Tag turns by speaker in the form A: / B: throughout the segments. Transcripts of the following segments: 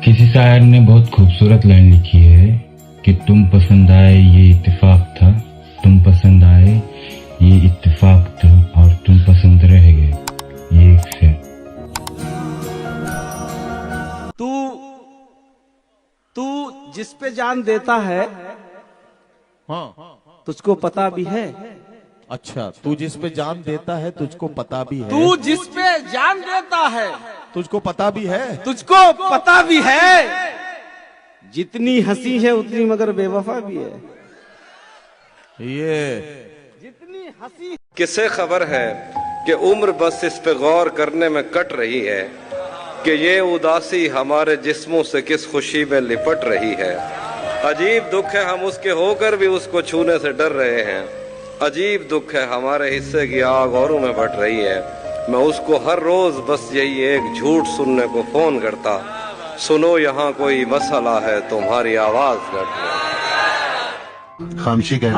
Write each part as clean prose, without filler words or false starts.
A: किसी शायर ने बहुत खूबसूरत लाइन लिखी है कि तुम पसंद आए ये इत्तेफाक था, तुम पसंद आए ये इत्तेफाक था और तुम पसंद रह गए ये एक से।
B: तू जिस पे जान देता है
C: हाँ,
B: तुझको पता भी है।
C: अच्छा, तू जिस पे जान देता है तुझको पता भी है।
B: तू जिस पे जान देता है
C: तुझको पता भी है।
B: तुझको पता भी है। जितनी हंसी है उतनी मगर बेवफा भी है।
C: ये
B: जितनी हंसी
D: किसे खबर है कि उम्र बस इस पे गौर करने में कट रही है कि ये उदासी हमारे जिस्मों से किस खुशी में लिपट रही है। अजीब दुख है हम उसके होकर भी उसको छूने से डर रहे हैं। अजीब दुख है हमारे हिस्से की आग औरों में बढ़ रही है। मैं उसको हर रोज बस यही एक झूठ सुनने को फोन करता, सुनो यहाँ कोई मसला है तुम्हारी आवाज घट रही।
E: खामोशी कह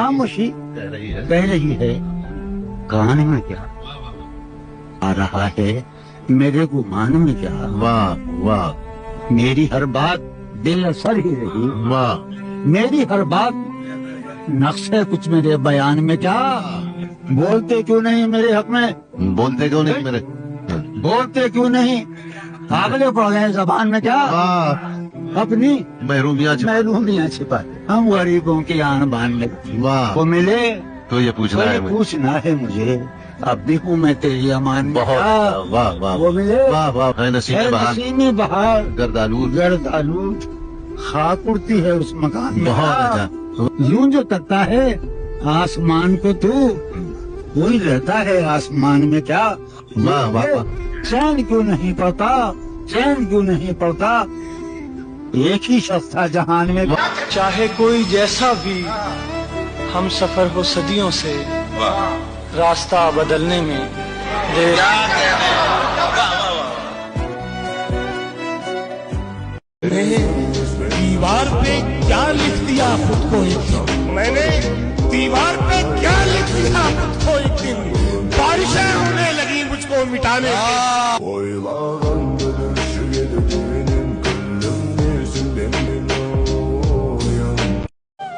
E: रही है। कहानी में क्या आ रहा है, मेरे गुमान में क्या। वाह वाह, मेरी हर बात दिल असर ही रही। वाह, मेरी हर बात नक्श है कुछ मेरे बयान में क्या। बोलते क्यों नहीं मेरे हक में, बोलते क्यों नहीं मेरे, बोलते क्यों नहीं, आगले पड़ गए जबान में क्या। अपनी महरूमियाँ छिपा हम गरीबों की आन बान में। वाह, वो मिले तो ये पूछना है मुझे, अब भी हूँ मैं तेरी अमान में। वाह वाह, वो मिले वाह वाह, नसीमी बहार गर्दालूद खाक उड़ती है उस मकान में। यूं जो तकता है आसमान को तू, वही रहता है आसमान में क्या। वाह वाह, चैन क्यों नहीं पड़ता, चैन क्यों नहीं पड़ता, एक ही शख्स था जहान में।
F: चाहे कोई जैसा भी हम सफर हो सदियों से, रास्ता बदलने में देर।
C: दीवार पे क्या लिख दिया खुद को एक दिन, मैंने दीवार पे क्या लिख दिया खुद को एक दिन, बारिशें होने लगी मुझको मिटाने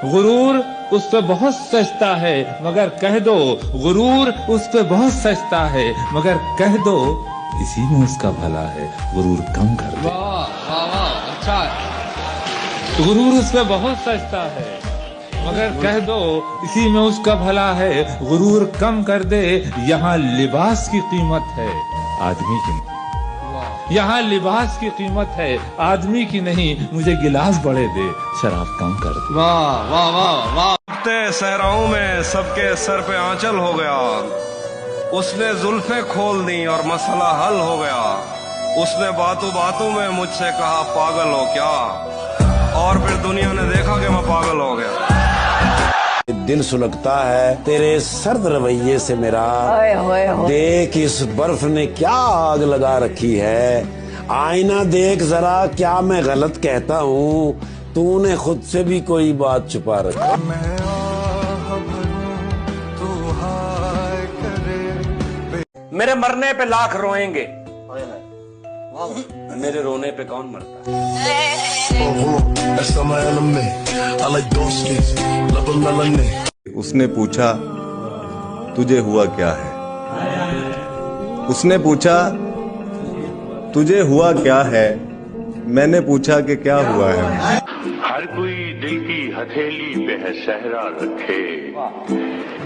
G: गुरूर उस पे बहुत सस्ता है मगर कह दो, गुरूर उस पे बहुत सस्ता है मगर कह दो, इसी में उसका भला है गुरूर कम कर दे। वाह वाह, अच्छा है। गुरूर उस पे बहुत सस्ता है मगर कह दो, इसी में उसका भला है गुरूर कम कर दे। यहाँ लिबास की कीमत है आदमी की नहीं, यहाँ लिबास की कीमत है आदमी की नहीं, मुझे गिलास बड़े दे शराब कम कर दे।
B: वाह वाह वाह वाह।
D: सहराओं में सबके सर पे आंचल हो गया, उसने जुल्फें खोल दी और मसला हल हो गया। उसने बातों बातों में मुझसे कहा पागल हो क्या, और फिर दुनिया ने देखा कि मैं पागल हो गया।
H: दिल सुलगता है तेरे सर्द रवैये से मेरा, देख इस बर्फ ने क्या आग लगा रखी है। आईना देख जरा क्या मैं गलत कहता हूँ, तूने खुद से भी कोई बात छुपा रखी।
D: मेरे मरने पे लाख रोएंगे, मेरे रोने पे कौन मरता है।
I: उसने पूछा तुझे हुआ क्या है, उसने पूछा तुझे हुआ क्या है, मैंने पूछा कि क्या हुआ है।
J: हर कोई दिल की हथेली पे है सहरा रखे,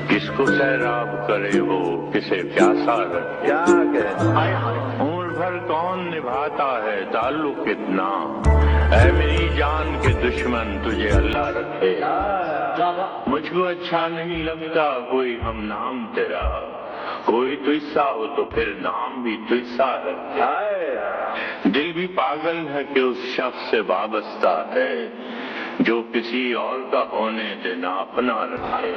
J: किसको सैराब करे वो किसे प्यासा रखे। उम्र भर कौन निभाता है ताल्लुक कितना, ऐ मेरी जान के दुश्मन तुझे अल्लाह रखे। मुझको अच्छा नहीं लगता कोई हम नाम तेरा, कोई तुझसा हो तो फिर नाम भी तुझसा रखे। दिल भी पागल है कि उस शख्स से वाबस्ता है जो किसी और का होने देना अपना रखे।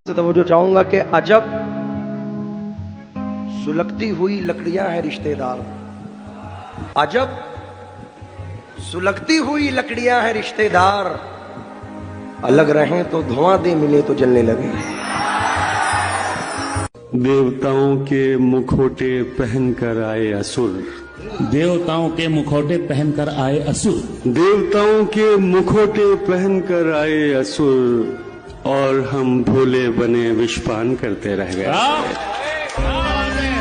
B: तो चाहूंगा कि अजब सुलगती हुई लकड़ियां हैं रिश्तेदार, अजब सुलगती हुई लकड़ियां हैं रिश्तेदार, अलग रहें तो धुआं दे मिले तो जलने लगे।
K: देवताओं के मुखौटे पहनकर आए असुर।
L: देवताओं के मुखौटे पहनकर आए असुर।
K: देवताओं के मुखौटे पहनकर आए असुर और हम भोले बने विषपान करते रह गए।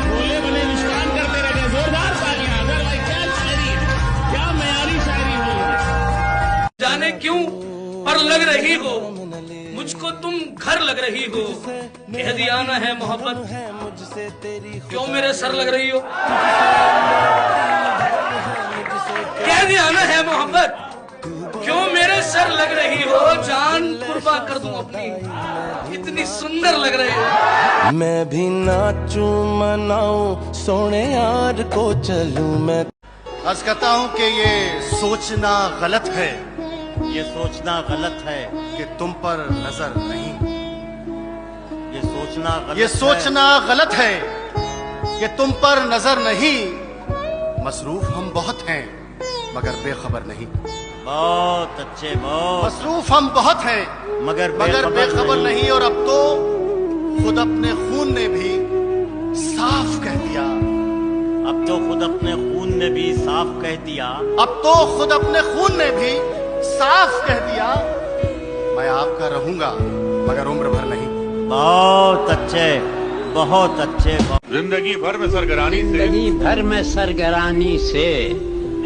L: भोले बने विषपान करते रह गए। जोरदार तालियां। अगर भाई क्या शायरी, क्या मयारी शायरी हो।
M: जाने क्यों पर लग रही हो मुझको तुम घर लग रही हो। कह दिया ना है मोहब्बत क्यों मेरे सर लग रही हो। कह दिया ना है मोहब्बत क्यों मेरे सर लग रही हो। जान कुर्बान कर दूं अपनी इतनी सुंदर लग रही हो।
N: मैं भी नाचूं मनाऊं सोने यार को चलूं मैं।
O: अर्ज करता हूं कि ये सोचना गलत है, ये सोचना गलत है कि तुम पर नजर नहीं। ये सोचना गलत है कि तुम पर नजर नहीं। मसरूफ हम बहुत हैं मगर बेखबर नहीं। बहुत अच्छे, बहुत मसरूफ हम बहुत हैं मगर बेखबर नहीं। और अब तो खुद अपने खून ने भी साफ कह दिया। अब तो खुद अपने खून ने भी साफ कह दिया। अब तो खुद अपने खून ने भी साफ कह दिया मैं आपका रहूंगा मगर उम्र भर नहीं। बहुत अच्छे, बहुत अच्छे।
J: जिंदगी भर में सरगरानी से,
E: जिंदगी भर में सरगरानी से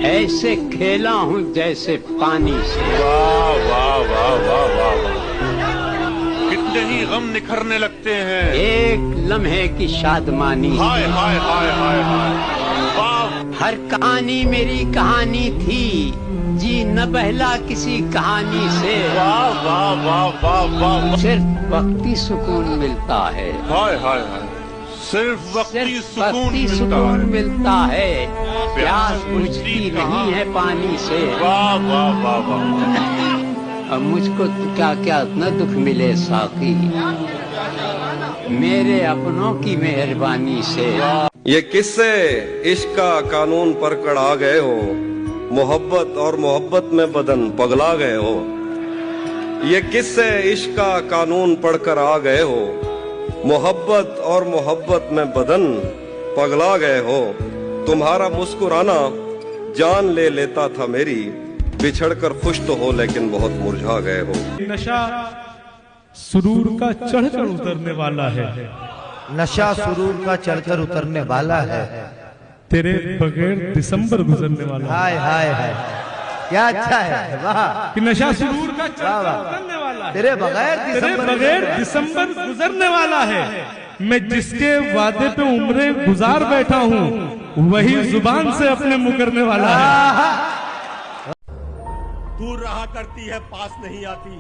E: ऐसे खेला हूँ जैसे पानी से।
J: वाह वाह वाह वाह वाह वाह। कितने ही गम निखरने लगते हैं
E: एक लम्हे की शादमानी।
J: हाय हाय हाय हाय हाय।
E: हर कहानी मेरी कहानी थी जी न बहला किसी कहानी से।
J: वाह वाह वाह वाह वाह।
E: सिर्फ वक्ती सुकून मिलता है।
J: हाय हाय हाय। सिर्फ वक्ती सुकून
E: मिलता है। प्यास बुझती नहीं है पानी से।
J: वाह वाह वाह वाह।
E: अब मुझको क्या क्या न दुख मिले साकी मेरे अपनों की मेहरबानी से।
D: ये किससे इश्क का कानून पर कड़ा गए हो। मोहब्बत और मोहब्बत में बदन पगला गए हो। ये किससे इश्क का कानून पढ़कर आ गए हो। मोहब्बत और मोहब्बत में बदन पगला गए हो। तुम्हारा मुस्कुराना जान ले लेता था मेरी। बिछड़कर खुश तो हो लेकिन बहुत मुरझा गए हो।
P: नशा सुरूर का चढ़कर उतरने वाला है।
Q: नशा सुरूर का चढ़कर उतरने वाला है।
P: तेरे बगैर दिसंबर गुजरने वाला।
Q: हाय हाय हाय क्या अच्छा है। वाह
P: कि नशा सुरूर का चढ़कर उतरने वाला है।
Q: तेरे बगैर
P: दिसंबर गुजरने वाला है। मैं जिसके वादे पे उम्रें गुजार बैठा हूँ वही जुबान से अपने मुकरने वाला है।
C: दूर रहा करती है पास नहीं आती।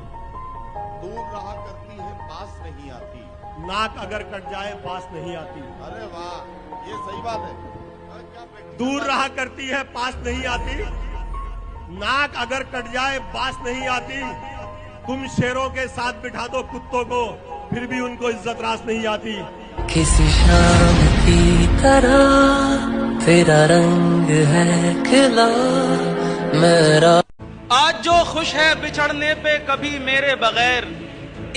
C: दूर रहा करती है पास नहीं आती। नाक अगर कट जाए पास नहीं आती। अरे वाह ये सही बात है। दूर रहा करती है पास नहीं आती। नाक अगर कट जाए पास नहीं आती। तुम शेरों के साथ बिठा दो कुत्तों को फिर भी उनको इज्जत रास नहीं आती।
N: किसी शाम की तरह तेरा रंग है खिला मेरा।
M: आज जो खुश है बिछड़ने पे कभी मेरे बगैर।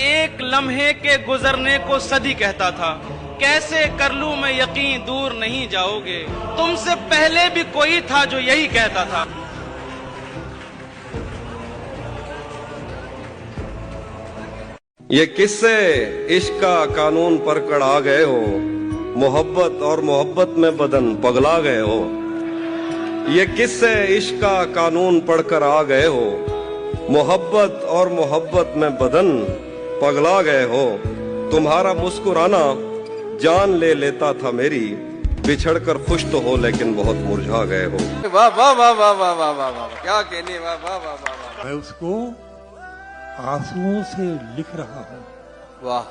M: एक लम्हे के गुजरने को सदी कहता था। कैसे कर लूं मैं यकीन दूर नहीं जाओगे। तुमसे पहले भी कोई था जो यही कहता था।
D: ये किससे इश्क का कानून पर कड़ा गए हो। मोहब्बत और मोहब्बत में बदन पगला गए हो। ये किससे इश्क का कानून पढ़कर आ गए हो। मोहब्बत और मोहब्बत में बदन पगला गए हो। तुम्हारा मुस्कुराना जान ले लेता था मेरी। बिछड़कर खुश तो हो लेकिन बहुत मुरझा गए हो।
B: वाह वाह वाह वाह वाह वाह वाह वाह क्या कहने। वाह वाह वाह वाह।
C: मैं उसको आंसुओं से लिख रहा हूँ।
B: वाह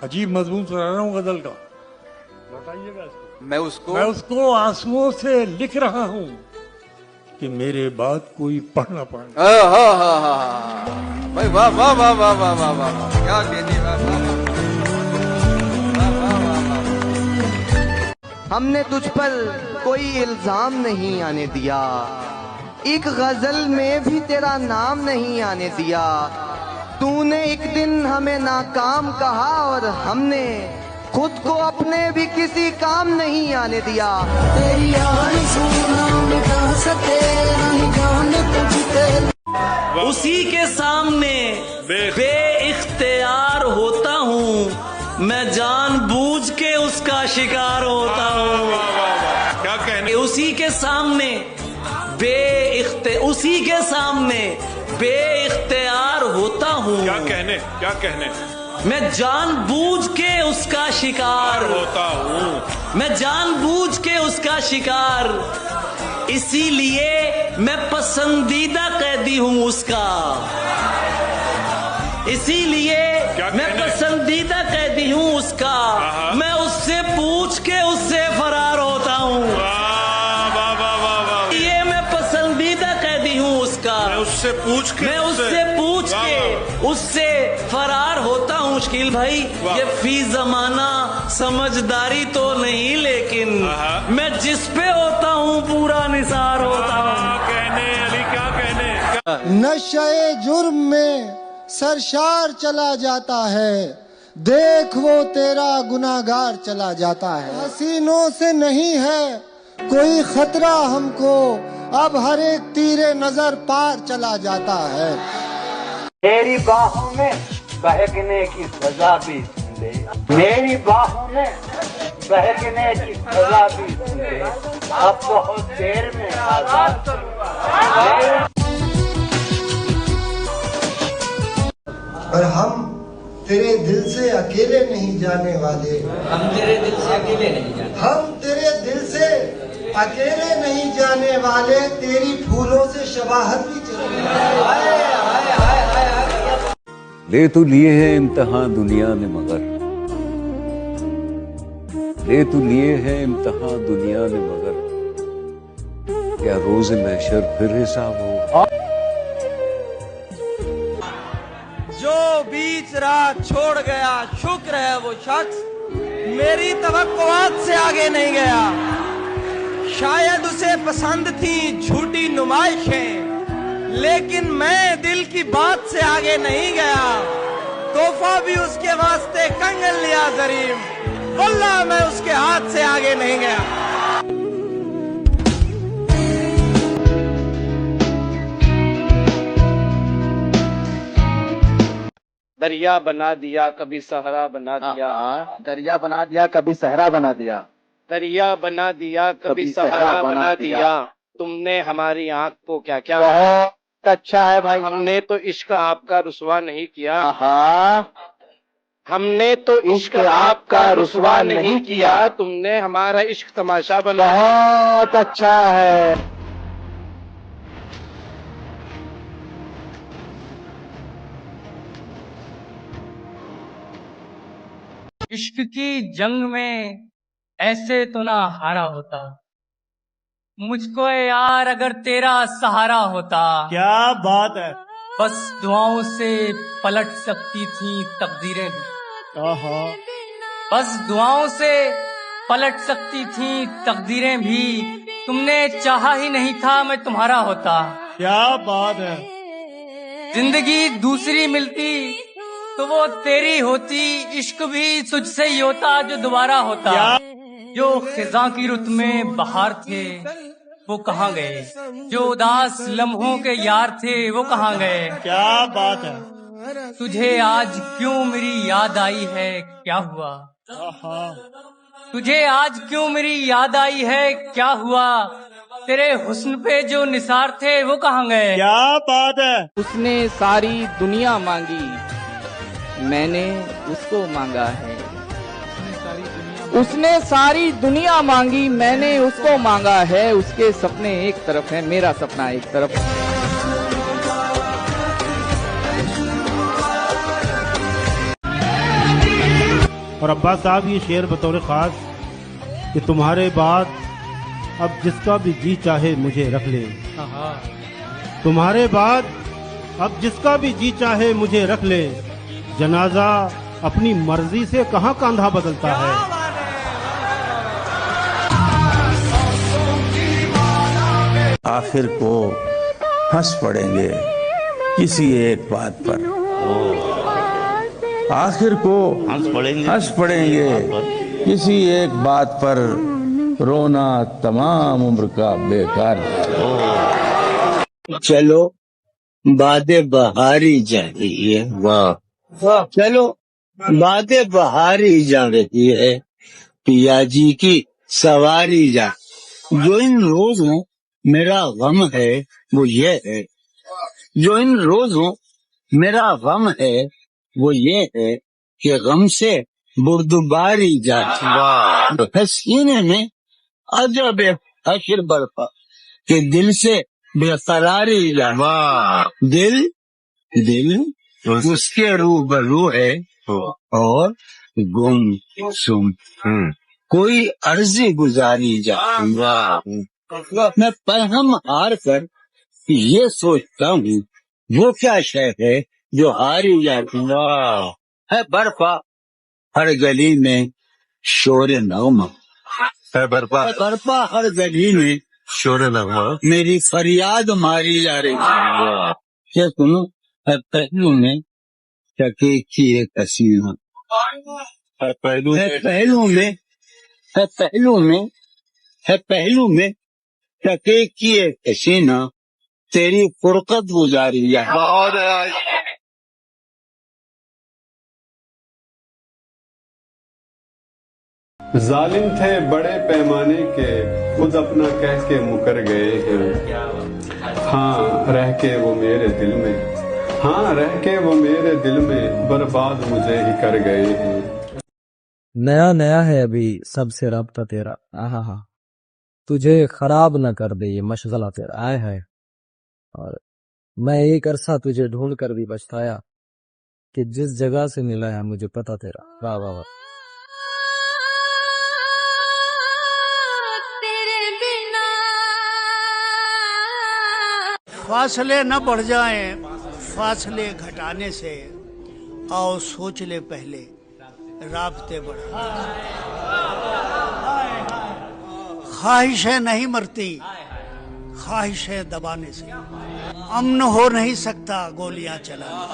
C: अजीब मजमून सुना रहा हूँ गजल का। बताइएगा
B: मैं
C: उसको आंसुओं से लिख रहा हूँ कि मेरे बाद कोई पढ़ ना पाए।
B: भाई वाह वाह वाह वाह वाह वाह वाह क्या कहने। वाह वाह
Q: हमने तुझ पर कोई इल्जाम नहीं आने दिया। एक गजल में भी तेरा नाम नहीं आने दिया। तूने एक दिन हमें नाकाम कहा और हमने खुद को अपने भी किसी काम नहीं आने दिया।
R: तेरी आरज़ू ना मिटा सके नहीं जाने तुझसे।
S: उसी के सामने बेइख्तियार होता हूँ, मैं जानबूझ के उसका शिकार होता हूँ।
C: क्या कहने?
S: उसी के सामने बेइख्तियार होता हूँ।
C: क्या कहने? क्या कहने?
S: मैं जानबूझ के उसका शिकार
C: होता हूँ।
S: मैं जानबूझ के उसका शिकार, इसीलिए मैं पसंदीदा कैदी हूँ उसका। इसीलिए मैं पसंदीदा कैदी हूँ उसका। मैं उससे पूछ के उससे फरार होता हूँ। ये मैं पसंदीदा कैदी हूँ उसका। मैं उससे पूछ के उससे फरार होता हूँ। शकील भाई, ये फी जमाना समझदारी तो नहीं, लेकिन मैं जिस पे होता हूँ पूरा निसार होता हूँ।
C: कहने अली, क्या कहने?
T: नशे जुर्म में सरशार चला जाता है, देख वो तेरा गुनाहगार चला जाता है। हसीनों से नहीं है कोई खतरा हमको, अब हर एक तीरे नजर पार चला जाता है।
U: मेरी बाहों में बहकने की सजा भी सुन ले, मेरी बाहों में बहकने की सजा भी सुन ले, अब बहुत देर में आजाद।
T: पर हम तेरे दिल से अकेले नहीं जाने वाले।
S: हम तेरे दिल से अकेले नहीं जाने।
T: हम तेरे दिल से अकेले नहीं जाने वाले, तेरी फूलों से शबाहत भी चले।
V: ले तो लिए है इम्तिहान दुनिया ने मगर, ले तो लिए है इम्तिहान दुनिया ने मगर, क्या रोज महशर फिर हिसाब हो।
M: जो बीच राह छोड़ गया शुक्र है वो शख्स, मेरी तवक्कुआत से आगे नहीं गया। शायद उसे पसंद थी झूठी नुमाइशें, लेकिन मैं दिल की बात से आगे नहीं गया। तोहफा भी उसके वास्ते कंगन लिया जरीम, वल्लाह मैं उसके हाथ से आगे नहीं गया।
B: दरिया बना दिया कभी सहरा बना दिया,
E: दरिया बना दिया कभी सहरा बना दिया,
B: दरिया बना दिया कभी सहरा बना दिया। तुमने हमारी आंख को क्या क्या।
E: बहुत अच्छा है भाई।
B: हमने तो इश्क आपका रुसवा नहीं किया। हमने तो इश्क आपका रुसवा नहीं किया, तुमने हमारा इश्क तमाशा बना।
E: बहुत अच्छा है।
W: इश्क की जंग में ऐसे तो ना हारा होता, मुझको यार अगर तेरा सहारा होता।
C: क्या बात है।
W: बस दुआओं से पलट सकती थी तकदीरें भी, बस दुआओं से पलट सकती थी तकदीरें भी, तुमने चाहा ही नहीं था मैं तुम्हारा होता।
C: क्या बात है।
W: जिंदगी दूसरी मिलती तो वो तेरी होती, इश्क भी तुझसे ही होता जो दोबारा होता। जो खिजा की रुत में बहार थे वो कहाँ गए, जो उदास लम्हों के यार थे वो कहाँ गए।
C: क्या बात है।
W: तुझे आज क्यों मेरी याद आई है क्या हुआ, तुझे आज क्यों मेरी याद आई है क्या हुआ, तेरे हुस्न पे जो निसार थे वो कहाँ गए।
C: क्या बात है।
B: उसने सारी दुनिया मांगी, मैंने उसको मांगा है। उसने सारी दुनिया मांगी, मैंने उसको मांगा है। उसके सपने एक तरफ है, मेरा सपना एक तरफ।
K: और अब्बास साहब ये शेर बतौर खास कि तुम्हारे बाद अब जिसका भी जी चाहे मुझे रख ले, तुम्हारे बाद अब जिसका भी जी चाहे मुझे रख ले, जनाजा अपनी मर्जी से कहाँ कंधा बदलता है।
E: आखिर को हंस पड़ेंगे किसी एक बात पर,
A: आखिर को हंस पड़ेंगे किसी एक बात पर, रोना तमाम उम्र का बेकार।
E: चलो बातें बहारी जा रही है, वाह। चलो बातें बहारी जा रही है, पिया जी की सवारी जा। जो इन रोजों मेरा गम है वो ये है, जो इन रोजों मेरा गम है वो ये है कि गम से बुर्दबारी जाती है सीने में अजब हश्र बरपा कि दिल से बेकरारी जाती। दिल उसके रूबरू है और गुम कोई अर्जी गुजारी जाती। मैं पहम हार कर ये सोचता हूँ वो क्या शय है जो हारी जाती। है बर्फा हर गली में शोर नगमा, है बर्फा हर गली में शोर नगमा, मेरी फरियाद मारी जा रही है। क्या सुनो, है पहलू में चके की एक हसीना, है पहलू में चके की एक हसीना, तेरी फुरकत गुजारी है।
I: जालिम थे बड़े पैमाने के, खुद अपना कह के मुकर गए हैं। हाँ रह के वो मेरे दिल में, हाँ रह के वो मेरे दिल में बर्बाद मुझे ही कर गए हैं।
F: नया नया है अभी सबसे राब्ता तेरा, हाँ तुझे खराब न कर दे ये मशगला तेरा, आए है। और मैं एक अरसा तुझे ढूंढ कर भी पछताया कि जिस जगह से मिला है मुझे पता तेरा। वाह वाह वाह।
O: फासले न बढ़ जाएं, फासले घटाने से आओ सोच ले पहले राब्ते बढ़ा। ख्वाहिशें नहीं मरती, ख्वाहिशें दबाने से अमन हो नहीं सकता गोलियां चलाने।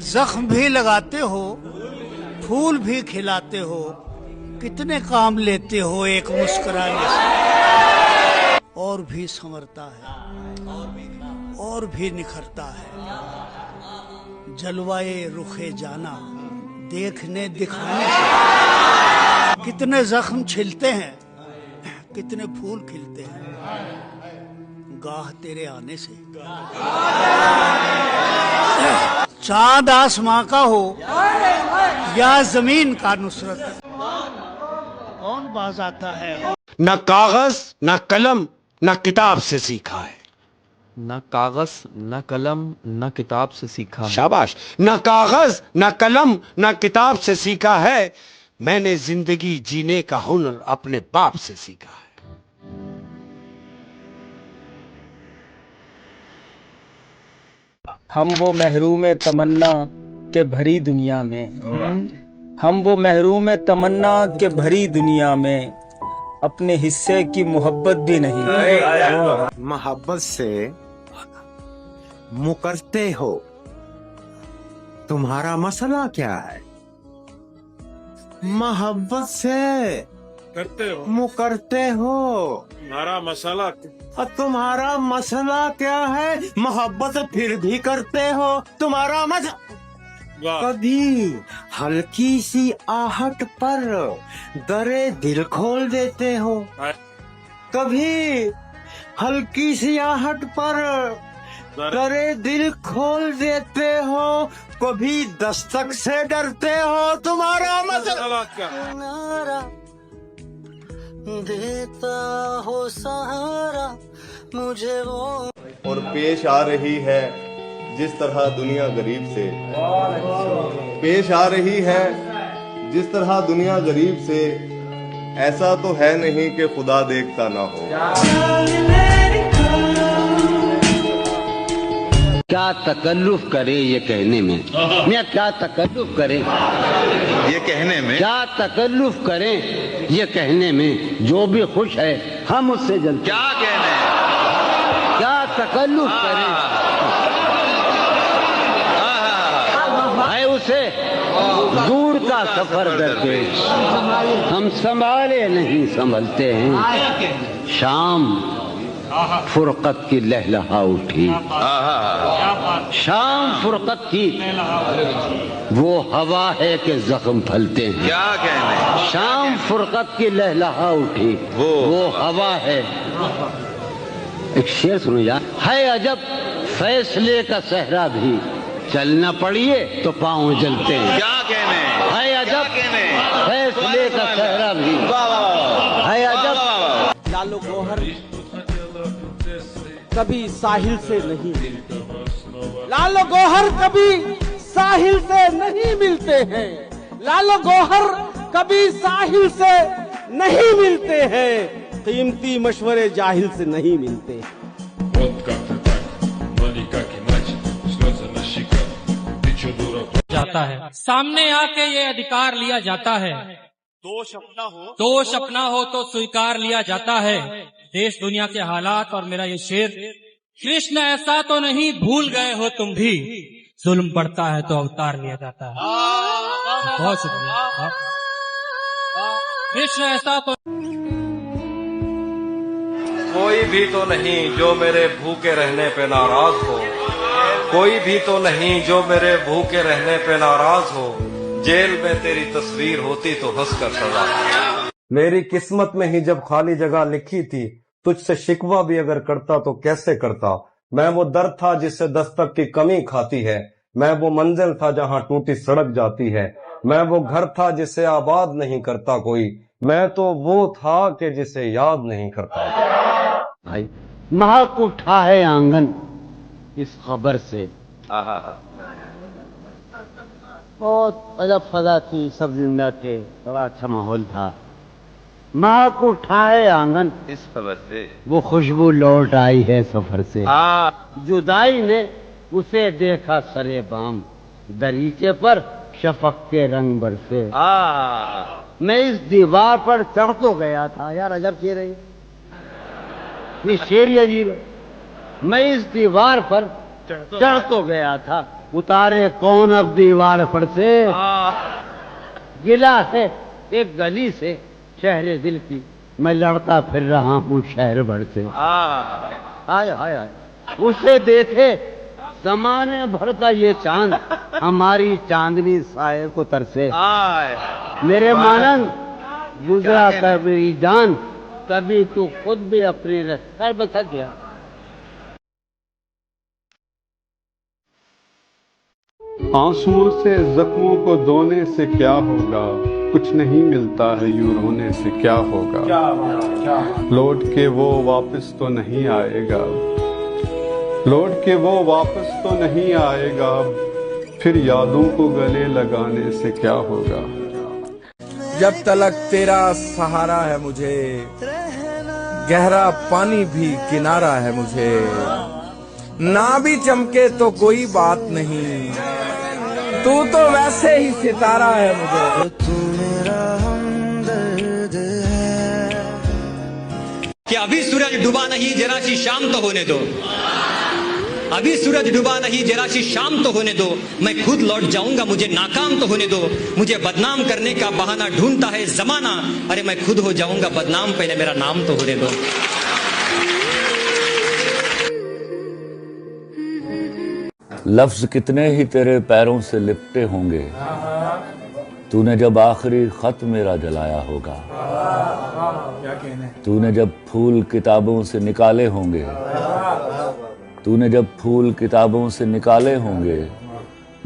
O: जख्म भी लगाते हो, फूल भी खिलाते हो, कितने काम लेते हो एक मुस्कुराने से। और भी संवरता है और भी निखरता है जलवाए रुखे जाना देखने दिखाने से। कितने जख्म छिलते हैं, कितने फूल खिलते हैं गाह तेरे आने से। चांद आसमां का हो या जमीन का नुसरत, कौन बाज आता है।
C: न कागज न कलम न किताब से सीखा है,
G: न कागज न कलम न किताब से सीखा है।
C: शाबाश। न कागज न कलम न किताब से सीखा है, मैंने जिंदगी जीने का हुनर अपने बाप से सीखा है।
F: हम वो महरूम तमन्ना के भरी दुनिया में, हम वो महरूम तमन्ना के भरी दुनिया में, अपने हिस्से की मोहब्बत भी नहीं।
X: मोहब्बत से मुकरते हो, तुम्हारा मसला क्या है। मोहब्बत से
Y: करते हो,
X: मुकरते हो,
Y: तुम्हारा मसला,
X: तुम्हारा मसला क्या है। मोहब्बत फिर भी करते हो, तुम्हारा मसला। कभी हल्की सी आहट पर दरे दिल खोल देते हो, कभी हल्की सी आहट पर दरे दिल खोल देते हो, कभी दस्तक से डरते हो, तुम्हारा मसला क्या।
R: देता हो सहारा मुझे वो।
I: और पेश आ रही है जिस तरह दुनिया गरीब से, पेश आ रही है जिस तरह दुनिया गरीब से, ऐसा तो है नहीं कि खुदा देखता ना हो।
E: क्या तकल्लुफ करे ये कहने में, मैं क्या तकल्लुफ करें
X: ये कहने में,
E: क्या तकल्लुफ करें ये कहने में, जो भी खुश है हम उससे जलते।
X: क्या कहने,
E: क्या तकल्लुफ करें, से दूर का सफर दरपेश, हम संभाले नहीं संभलते हैं। शाम फुरकत की लहलहा उठी, शाम फुरकत की वो हवा है कि जख्म फलते हैं।
D: क्या कहने,
E: शाम फुरकत की लहलहा उठी, वो हवा है। एक शेर सुनो यार, है अजब फैसले का सहरा भी, चलना पड़िए तो पाँव जलते हैं।
D: क्या कहने,
E: है अजब फैसले का सहरा भी, है अजब।
H: लालो गौहर कभी साहिल से नहीं मिलते, लालो गौहर कभी साहिल से नहीं मिलते हैं, लालो गौहर कभी साहिल से नहीं मिलते हैं, कीमती मशवरे जाहिल से नहीं मिलते।
W: जाता है सामने आके ये अधिकार लिया जाता है, दोष अपना हो तो स्वीकार लिया जाता है। देश दुनिया के हालात और मेरा ये शेर, कृष्ण ऐसा तो नहीं भूल गए हो तुम भी, जुल्म पड़ता है तो अवतार लिया जाता है। बहुत शुक्रिया। कृष्ण ऐसा तो
D: कोई भी तो नहीं जो मेरे भूखे रहने पे नाराज हो, कोई भी तो नहीं जो मेरे भूखे रहने पे नाराज हो, जेल में तेरी तस्वीर होती तो हंसकर सजा।
J: मेरी किस्मत में ही जब खाली जगह लिखी थी, तुझसे शिकवा भी अगर करता तो कैसे करता। मैं वो दर था जिससे दस्तक की कमी खाती है, मैं वो मंजिल था जहाँ टूटी सड़क जाती है, मैं वो घर था जिसे आबाद नहीं करता कोई, मैं तो वो था कि जिसे याद नहीं करता।
E: भाई महक उठा है आंगन इस खबर से, बहुत अजब फजा थी, सब जिंदा थे, बड़ा अच्छा माहौल था। महक उठा है आंगन
D: इस खबर से,
E: वो खुशबू लौट आई है सफर से। जुदाई ने उसे देखा सरे बाम, दरीचे पर शफक के रंग बरसे। मैं इस दीवार पर चढ़ तो गया था, यार अजब शेर है ये शेर ही अजीब है। मैं इस दीवार पर चढ़ तो गया था, उतारे कौन अब दीवार पर से। गिला है एक गली से शहर दिल की, मैं लड़ता फिर रहा हूँ शहर भर से। हाय हाय हाय, उसे देखे जमाने भर का ये चांद, हमारी चांदनी साए को तरसे। मेरे मानंद गुजरा कभी जान, कभी तू खुद भी अपनी रस्ता बता गया।
L: आंसुओं से जख्मों को धोने से क्या होगा, कुछ नहीं मिलता है यूं रोने से क्या होगा। लौट के वो वापस तो नहीं आएगा, लौट के वो वापस तो नहीं आएगा, फिर यादों को गले लगाने से क्या होगा।
A: जब तलक तेरा सहारा है मुझे, गहरा पानी भी किनारा है मुझे, ना भी चमके तो कोई बात नहीं, तू तो वैसे ही सितारा है मुझे।
N: कि अभी सूरज डूबा नहीं, जरा सी शाम तो होने दो, अभी सूरज डूबा नहीं, जरा सी शाम तो होने दो, मैं खुद लौट जाऊंगा, मुझे नाकाम तो होने दो, मुझे बदनाम करने का बहाना ढूंढता है जमाना, अरे मैं खुद हो जाऊंगा बदनाम, पहले मेरा नाम तो होने दो।
V: लफ्ज कितने ही तेरे पैरों से लिपटे होंगे, तूने जब आखिरी खत मेरा जलाया होगा, तूने जब फूल किताबों से निकाले होंगे, तूने जब फूल किताबों से निकाले होंगे,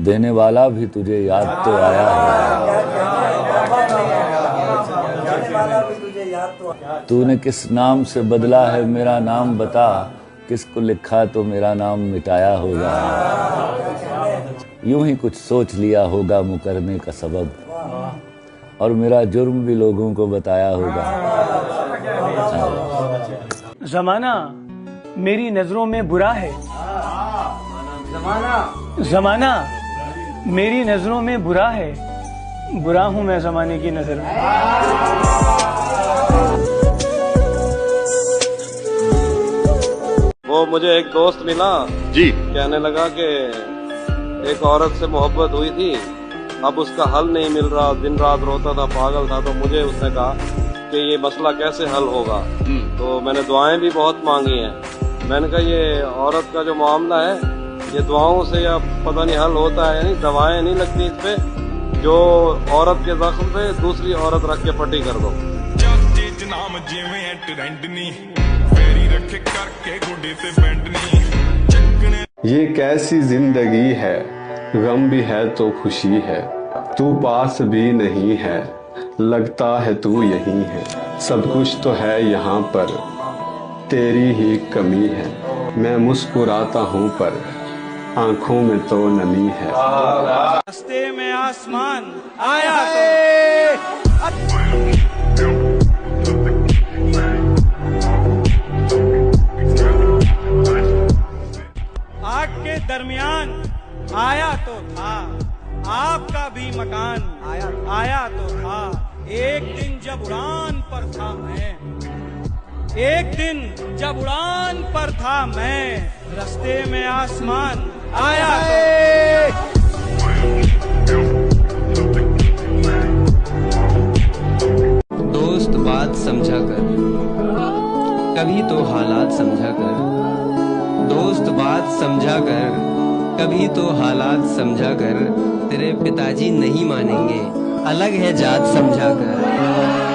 V: देने वाला भी तुझे याद तो आया है। तूने किस नाम से बदला है मेरा नाम बता, किसको लिखा तो मेरा नाम मिटाया होगा। यूं ही कुछ सोच लिया होगा मुकरने का सबब, और मेरा जुर्म भी लोगों को बताया होगा।
P: जमाना मेरी नजरों में बुरा है, जमाना मेरी नजरों में बुरा है, बुरा हूं मैं जमाने की नजर में।
D: वो मुझे एक दोस्त मिला जी, कहने लगा कि एक औरत से मोहब्बत हुई थी, अब उसका हल नहीं मिल रहा, दिन रात रोता था, पागल था। तो मुझे उसने कहा कि ये मसला कैसे हल होगा। तो मैंने दुआएं भी बहुत मांगी हैं। मैंने कहा ये औरत का जो मामला है ये दुआओं से या पता नहीं हल होता है, नहीं दवाएं नहीं लगती इस पे। जो औरत के जख्म पे दूसरी औरत रख के पट्टी कर दो।
L: ये कैसी जिंदगी है, गम भी है तो खुशी है। तू पास भी नहीं है, लगता है तू यही है। सब कुछ तो है यहाँ पर, तेरी ही कमी है। मैं मुस्कुराता हूँ पर आंखों में तो नमी है।
H: रास्ते में आसमान आया तो आग के दरमियान आया तो था, आपका भी मकान आया तो था। एक दिन जब उड़ान पर था मैं, एक दिन जब उड़ान पर था मैं, रास्ते में आसमान आया तो।
M: दोस्त बात समझा कर, कभी तो हालात समझा कर। दोस्त बात समझा कर, कभी तो हालात समझा कर। तेरे पिताजी नहीं मानेंगे, अलग है जात समझा कर।